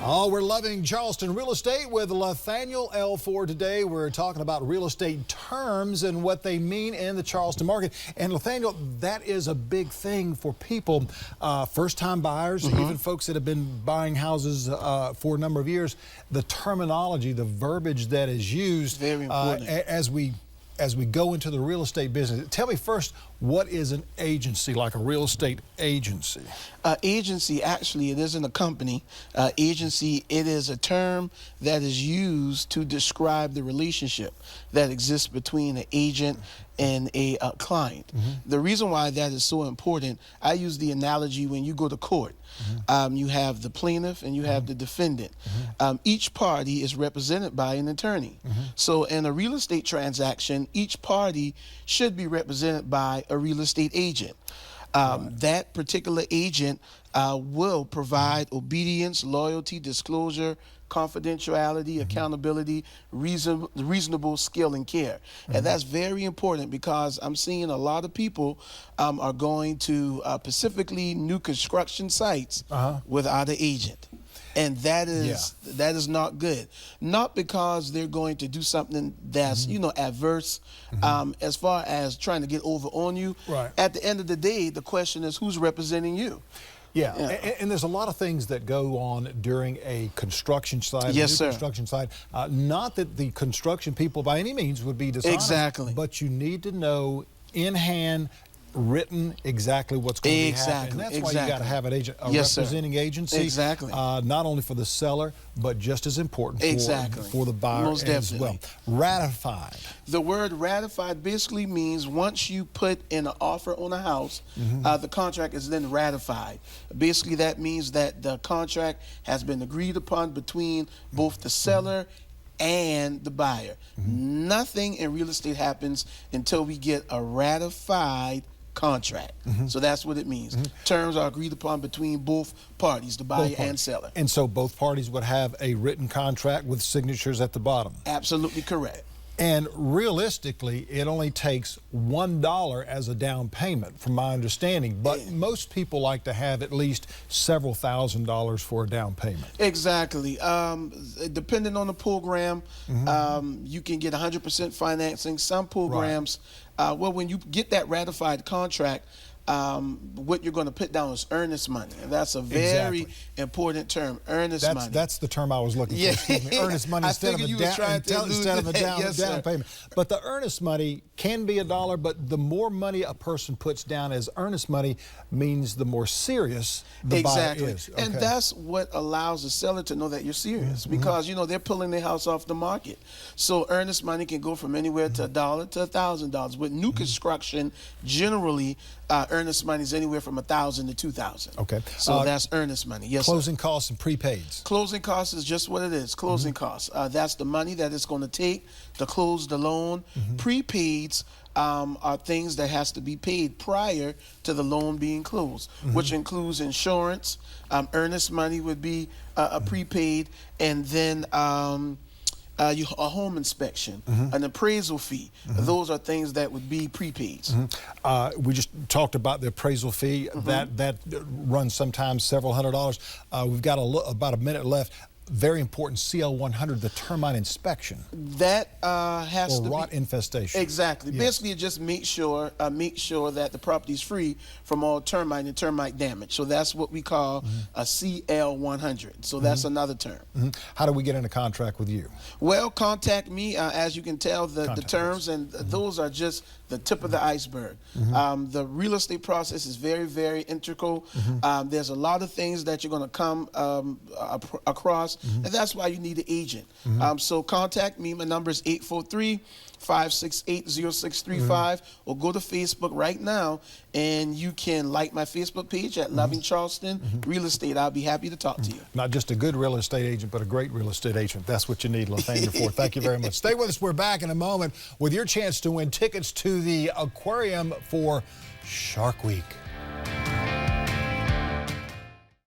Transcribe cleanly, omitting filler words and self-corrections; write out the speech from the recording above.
Oh, we're loving Charleston real estate with Nathaniel L. Ford today. We're talking about real estate terms and what they mean in the Charleston market. And Nathaniel, that is a big thing for people, first-time buyers, even folks that have been buying houses for a number of years. The terminology, the verbiage that is used very important. As we go into the real estate business. Tell me first, what is an agency, like a real estate agency? Agency, actually, it isn't a company. Agency, it is a term that is used to describe the relationship that exists between an agent and a client. The reason why that is so important, I use the analogy when you go to court. You have the plaintiff and you have the defendant. Each party is represented by an attorney. So in a real estate transaction, each party should be represented by a real estate agent. That particular agent will provide obedience, loyalty, disclosure, confidentiality, accountability, reasonable skill and care. And that's very important because I'm seeing a lot of people are going to specifically new construction sites without an agent. And that is not good. Not because they're going to do something that's adverse as far as trying to get over on you. At the end of the day, the question is who's representing you. And there's a lot of things that go on during a construction site, construction site. Not that the construction people by any means would be dishonest, but you need to know in hand, written, exactly what's going to be happening. And that's why you got to have an agent, a representing agency, not only for the seller, but just as important for the buyer as well. Ratified. The word ratified basically means once you put in an offer on a house, the contract is then ratified. Basically, that means that the contract has been agreed upon between both the seller and the buyer. Nothing in real estate happens until we get a ratified contract. So that's what it means. Terms are agreed upon between both parties, the buyer and seller. And so both parties would have a written contract with signatures at the bottom. Absolutely correct. And realistically, it only takes $1 as a down payment, from my understanding. But most people like to have at least several $1,000s for a down payment. Exactly. Depending on the program, you can get 100% financing. Some programs, well, when you get that ratified contract, what you're going to put down is earnest money. And that's a very important term, earnest money. That's the term I was looking for. Excuse me. Earnest money instead of a down payment. But the earnest money can be $1, but the more money a person puts down as earnest money means the more serious the buyer is. And that's what allows the seller to know that you're serious because, they're pulling their house off the market. So earnest money can go from anywhere to $1 to $1,000. With new construction, generally, earnest money is anywhere from $1,000 to $2,000. So that's earnest money. Closing costs and prepaids. Closing costs is just what it is. Closing costs. That's the money that it's going to take to close the loan. Prepaids are things that has to be paid prior to the loan being closed, which includes insurance. Earnest money would be a prepaid, and then a home inspection, an appraisal fee. Those are things that would be prepaids. We just talked about the appraisal fee. That runs sometimes several $100s. We've got about a minute left. Very important, CL 100, the termite inspection. That has to rot infestation. Exactly. Basically, it just make sure that the property is free from all termite and termite damage. So that's what we call a CL 100. So that's another term. How do we get in a contract with you? Well, contact me. As you can tell, the terms and those are just the tip of the iceberg. The real estate process is very, very integral. There's a lot of things that you're going to come across, and that's why you need an agent. So contact me. My number is 843-568-0635, or go to Facebook right now, and you can like my Facebook page at Loving Charleston Real Estate. I'll be happy to talk to you. Not just a good real estate agent, but a great real estate agent. That's what you need, Nathaniel Ford. Thank you very much. Stay with us. We're back in a moment with your chance to win tickets to the aquarium for Shark Week.